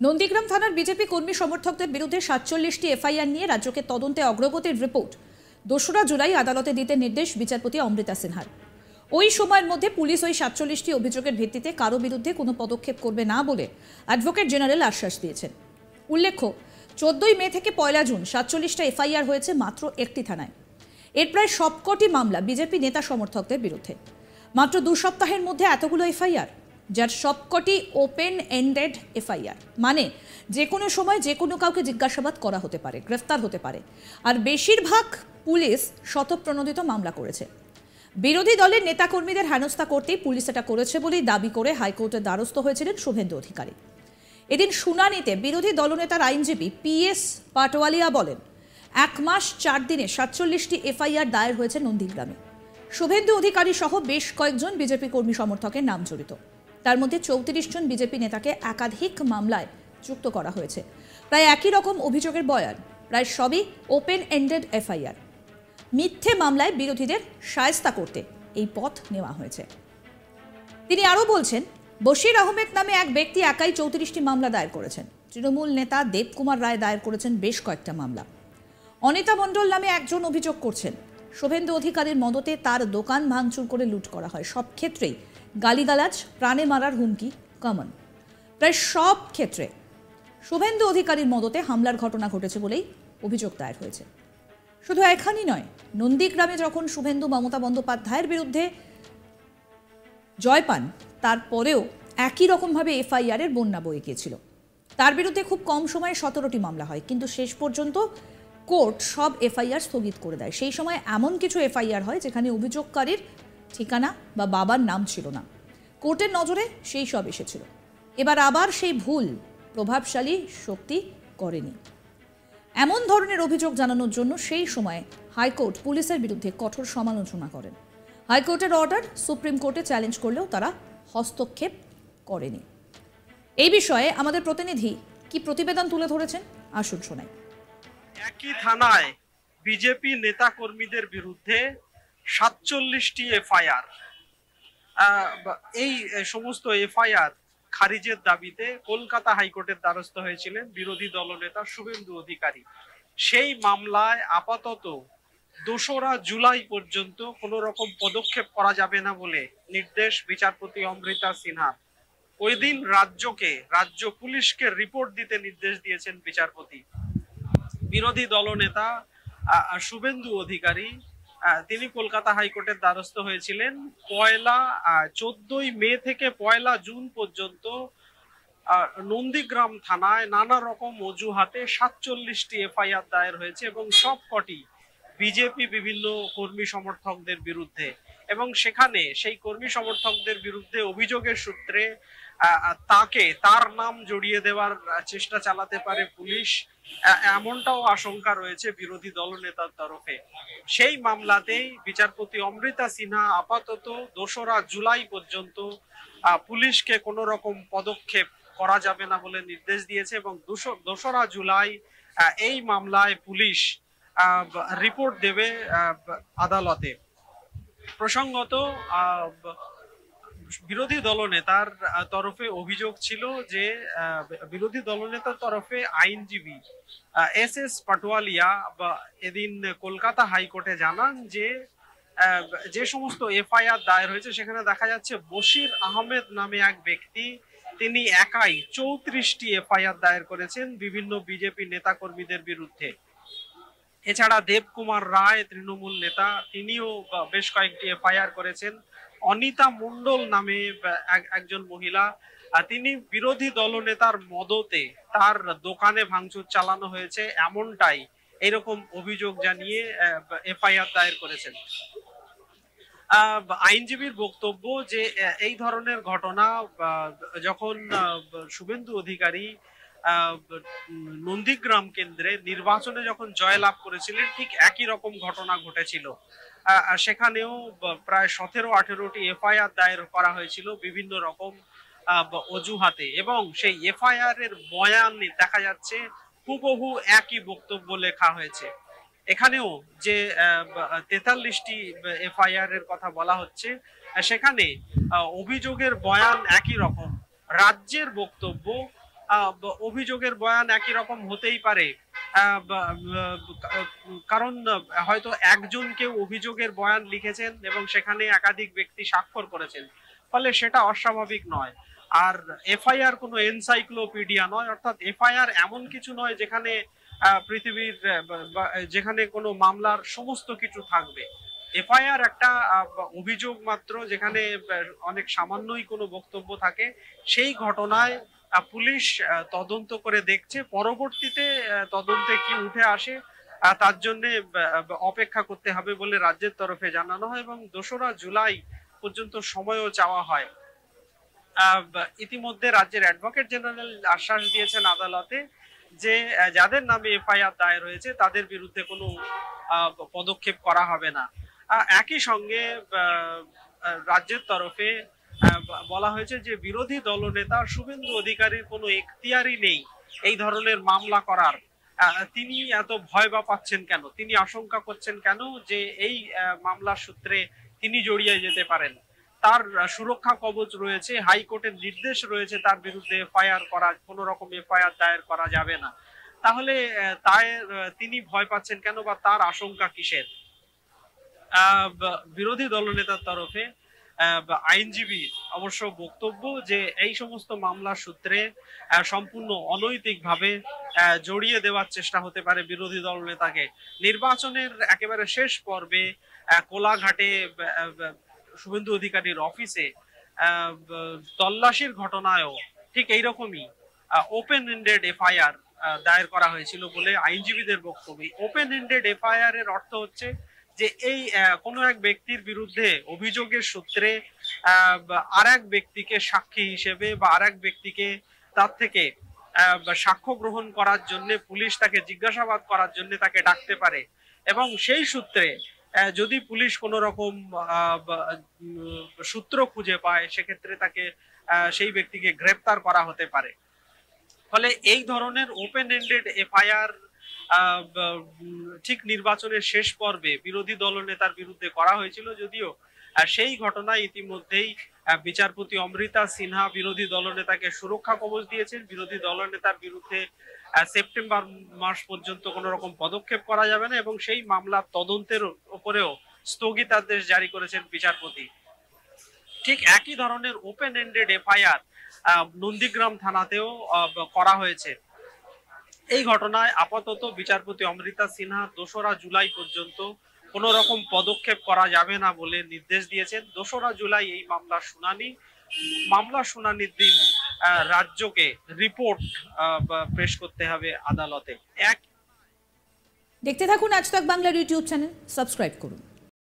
নন্দীগ্রাম থানার বিজেপি কর্মী সমর্থকদের বিরুদ্ধে ৪৭টি এফআইআর নিয়ে রাজ্যকে তদন্তে অগ্রগতির রিপোর্ট ২রা জুলাই আদালতে দিতে নির্দেশ বিচারপতি অমৃতা সিনহার। ওই সময়ের মধ্যে পুলিশ ওই ৪৭টি অভিযোগের ভিত্তিতে কারো বিরুদ্ধে কোনো পদক্ষেপ করবে না বলে অ্যাডভোকেট জেনারেল আশ্বাস দিয়েছেন। উল্লেখ্য, ১৪ই মে থেকে ১লা জুন ৪৭টা এফআইআর হয়েছে মাত্র একটি থানায়। এর প্রায় সবকটি মামলা বিজেপি নেতা সমর্থকদের বিরুদ্ধে। মাত্র ২ সপ্তাহের মধ্যে এতগুলো এফআইআর, যার সবকটি ওপেন এন্ডেড এফআইআর, মানে যে কোনো সময় যে কোনো কাউকে জিজ্ঞাসাবাদ করা হতে পারে, গ্রেফতার হতে পারে। আর বেশিরভাগ পুলিশ স্বতঃপ্রণোদিত মামলা করেছে। বিরোধী দলের নেতাকর্মীদের হেনস্থা করতেই পুলিশ এটা করেছে বলেই দাবি করে হাইকোর্টের দ্বারস্থ হয়েছিলেন শুভেন্দু অধিকারী। এদিন শুনানিতে বিরোধী দলনেতার আইনজীবী PS পাটওয়ালিয়া বলেন, ১ মাস ৪ দিনে ৪৭টি এফআইআর দায়ের হয়েছে নন্দীগ্রামে। শুভেন্দু অধিকারী সহ বেশ কয়েকজন বিজেপি কর্মী সমর্থকের নাম জড়িত। তার মধ্যে ৩৪ জন বিজেপি নেতাকে একাধিক মামলায় যুক্ত করা হয়েছে। প্রায় একই রকম অভিযোগের বয়ান, প্রায় সবই ওপেন এন্ডেড এফআইআর। মিথ্যে মামলায় বিরোধীদের শায়েস্তা করতে এই পথ নেওয়া হয়েছে। তিনি আরও বলছেন, বশির আহমেদ নামে এক ব্যক্তি একাই ৩৪টি মামলা দায়ের করেছেন। তৃণমূল নেতা দেবকুমার রায় দায়ের করেছেন বেশ কয়েকটা মামলা। অনিতা মণ্ডল নামে একজন অভিযোগ করছেন, শুভেন্দু অধিকারীর মদতে তার দোকান ভাঙচুর করে লুট করা হয়। সব ক্ষেত্রেই গালিগালাজ, প্রাণে মারার হুমকি কমন। প্রায় সব ক্ষেত্রে শুভেন্দু অধিকারীর মদতে হামলার ঘটনা ঘটেছে বলেই অভিযোগ দায়ের হয়েছে। শুধু এখানেই নয়, নন্দীগ্রামে যখন শুভেন্দু মমতা বন্দ্যোপাধ্যায়ের বিরুদ্ধে জয় পান, তারপরেও একই রকমভাবে এফআইআরের বন্যা বয়ে গিয়েছিল। তার বিরুদ্ধে খুব কম সময়ে ১৭টি মামলা হয়, কিন্তু শেষ পর্যন্ত কোর্ট সব এফআইআর স্থগিত করে দেয়। সেই সময় এমন কিছু এফআইআর হয় যেখানে অভিযোগকারীর ঠিকানা বা বাবার নাম ছিল না। কোর্টের নজরে সেই সব এসেছিল। এবার আবার সেই ভুল প্রভাবশালী শক্তি করেনি। এমন ধরনের অভিযোগ জানানোর জন্য সেই সময় হাইকোর্ট পুলিশের বিরুদ্ধে কঠোর সমালোচনা করেন। হাইকোর্টের অর্ডার সুপ্রিম কোর্টে চ্যালেঞ্জ করলেও তারা হস্তক্ষেপ করেনি। এই বিষয়ে আমাদের প্রতিনিধি কি প্রতিবেদন তুলে ধরেছেন, আসুন শোনাই। একই থানায় বিজেপি নেতা কর্মীদের বিরুদ্ধে ৪৭টি এফআইআর। এই সমস্ত এফআইআর খারিজের দাবিতে কলকাতা হাইকোর্টের দ্বারস্থ হয়েছিলেন বিরোধী দলনেতা শুভেন্দু অধিকারী। সেই মামলায় আপাতত ২রা জুলাই পর্যন্ত কোনো রকম পদক্ষেপ করা যাবে না বলে নির্দেশ বিচারপতি অমৃতা সিনহার। ওই দিন রাজ্য পুলিশকে রিপোর্ট দিতে নির্দেশ দিয়েছেন বিচারপতি। বিরোধী দলনেতা শুভেন্দু অধিকারী তিনি কলকাতা হাইকোর্টের দ্বারস্থ হয়েছিলেন। ১৪ই মে থেকে ১লা জুন পর্যন্ত নন্দীগ্রাম থানায় নানা রকম অজুহাতে ৪৭টি এফআইআর দায়ের হয়েছে এবং সবকটি বিজেপি বিভিন্ন কর্মী সমর্থকদের বিরুদ্ধে। এবং সেখানে সেই কর্মী সমর্থকদের বিরুদ্ধে অভিযোগের সূত্রে তার নাম জড়িয়ে দেওয়ার চেষ্টা চালাতে পারে পুলিশ, এমনটাও আশঙ্কা রয়েছে বিরোধী দলনেতার তরফে। সেই মামলাতেই বিচারপতি অমৃতা সিনহা আপাতত ২রা জুলাই পর্যন্ত পুলিশকে কোনো রকম পদক্ষেপ করা যাবে না বলে নির্দেশ দিয়েছে এবং ২রা জুলাই এই মামলায় পুলিশ রিপোর্ট দেবে আদালতে। প্রসঙ্গত, বিরোধী দলনেতার তরফে অভিযোগ ছিল যে বিরোধী দলনেতার তরফে আইনজীবী SS পাটওয়ালিয়া এদিন কলকাতা হাইকোর্টে জানান যে সমস্ত এফআইআর দায়ের হয়েছে সেখানে দেখা যাচ্ছে বশির আহমেদ নামে এক ব্যক্তি তিনি একাই ৩৪টি এফআইআর দায়ের করেছেন বিভিন্ন বিজেপি নেতাকর্মীদের বিরুদ্ধে। এছাড়া দেবকুমার রায় তৃণমূল নেতা, তিনিও বেশ কয়েকটি এফআইআর করেছেন। অনিতা মণ্ডল নামে একজন মহিলা, তিনি বিরোধী দলনেতার মদতে তার দোকানে ভাঙচুর চালানো হয়েছে এমনটাই এরকম অভিযোগ জানিয়ে এফআইআর দায়ের করেছেন। আইনজীবীর বক্তব্য যে এই ধরনের ঘটনা যখন শুভেন্দু অধিকারী নন্দীগ্রাম কেন্দ্রে নির্বাচনে যখন জয়লাভ করেছিলেন ঠিক একই রকম ঘটনা ঘটেছিল। সেখানেও প্রায় ১৭-১৮টি এফআইআর দায়ের করা হয়েছিল বিভিন্ন রকম অজুহাতে এবং সেই এফআইআর এর বয়ানে দেখা যাচ্ছে হুবহু একই বক্তব্য লেখা হয়েছে। এখানেও যে ৪৩টি এফআইআর এর কথা বলা হচ্ছে সেখানে অভিযোগের বয়ান একই রকম। রাজ্যের বক্তব্য অভিযোগের বয়ান একই রকম হতেই পারে, কারণ হয়তো একজন কেউ অভিযোগের বয়ান লিখেছেন এবং সেখানে একাধিক ব্যক্তি স্বাক্ষর করেছেন, ফলে সেটা অস্বাভাবিক নয়। আর এফআইআর কোনো এনসাইক্লোপিডিয়া নয়, অর্থাৎ এফআইআর এমন কিছু নয় যেখানে পৃথিবীর যেখানে কোনো মামলার সমস্ত কিছু থাকবে। এফআইআর একটা অভিযোগ মাত্র, যেখানে অনেক সামান্যই কোনো বক্তব্য থাকে। সেই ঘটনায় পুলিশ তদন্ত করে দেখছে, পরবর্তীতে তদন্তে কি উঠে আসে তার জন্য অপেক্ষা করতে হবে বলে রাজ্যের তরফে জানানো হয় এবং 2রা জুলাই পর্যন্ত সময়ও চাওয়া হয়। ইতিমধ্যে রাজ্যের অ্যাডভোকেট জেনারেল আশ্বাস দিয়েছেন আদালতে যে যাদের নামে এফআইআর দায়ের হয়েছে তাদের বিরুদ্ধে কোনো পদক্ষেপ করা হবে না। একই সঙ্গে রাজ্যের তরফে বলা হয়েছে যে বিরোধী দলনেতা শুভেন্দু অধিকারীর কোনো এখতিয়ারই নেই এই ধরনের মামলা করার। তিনি এত ভয় পাচ্ছেন কেন, তিনি আশঙ্কা করছেন কেন যে এই মামলার সূত্রে তিনি জড়িয়ে যেতে পারেন। তার সুরক্ষা কবচ রয়েছে, হাইকোর্টের নির্দেশ রয়েছে তার বিরুদ্ধে এফআইআর করা, কোন রকম এফআইআর দায়ের করা যাবে না। তাহলে তিনি ভয় পাচ্ছেন কেন বা তার আশঙ্কা কিসের? বিরোধী দলনেতার তরফে আইনজীবী অবশ্য বক্তব্য যে এই সমস্ত মামলার সূত্রে সম্পূর্ণ অনৈতিকভাবে জড়িয়ে দেওয়ার চেষ্টা হতে পারে বিরোধী দলনেতাকে। নির্বাচনের একেবারে শেষ পর্বে কোলাঘাটে শুভেন্দু অধিকারীর অফিসে তল্লাশির ঘটনায়ও ঠিক এইরকমই ওপেন এন্ডেড এফআইআর দায়ের করা হয়েছিল বলে আইনজীবীদের বক্তব্য। ওপেন এন্ডেড এফআইআর এর অর্থ হচ্ছে যে এই কোনো এক ব্যক্তির বিরুদ্ধে অভিযোগের সূত্রে আর এক ব্যক্তিকে সাক্ষী হিসেবে বা আর এক ব্যক্তিকে তার থেকে সাক্ষ্য গ্রহণ করার জন্য পুলিশ তাকে জিজ্ঞাসাবাদ করার জন্য তাকে ডাকতে পারে এবং সেই সূত্রে যদি পুলিশ কোনো রকম সূত্র খুঁজে পায় সেক্ষেত্রে তাকে সেই ব্যক্তিকে গ্রেপ্তার করা হতে পারে। ফলে এই ধরনের ওপেন এন্ডেড এফআইআর ঠিক নির্বাচনের শেষ পর্বে বিরোধী দলনেতার বিরুদ্ধে করা হয়েছিল, যদিও সেই ঘটনায় ইতিমধ্যেই বিচারপতি অমৃতা সিনহা বিরোধী দলনেতাকে সুরক্ষা কবচ দিয়েছেন। বিরোধী দলনেতার বিরুদ্ধে সেপ্টেম্বর মাস পর্যন্ত কোন রকম পদক্ষেপ করা যাবে না এবং সেই মামলার তদন্তের উপরেও স্থগিতাদেশ জারি করেছেন বিচারপতি। ঠিক একই ধরনের ওপেন এন্ডেড এফআইআর নন্দীগ্রাম থানাতেও করা হয়েছে। এই ঘটনায় আপাতত বিচারপতি অমৃতা সিনহা 2রা জুলাই পর্যন্ত কোন রকম পদক্ষেপ করা যাবে না বলে নির্দেশ দিয়েছেন। 2রা জুলাই এই মামলার শুনানির দিন রাজ্যকে রিপোর্ট পেশ করতে হবে আদালতে। দেখতে থাকুন আজ তাক বাংলার ইউটিউব চ্যানেল, সাবস্ক্রাইব করুন।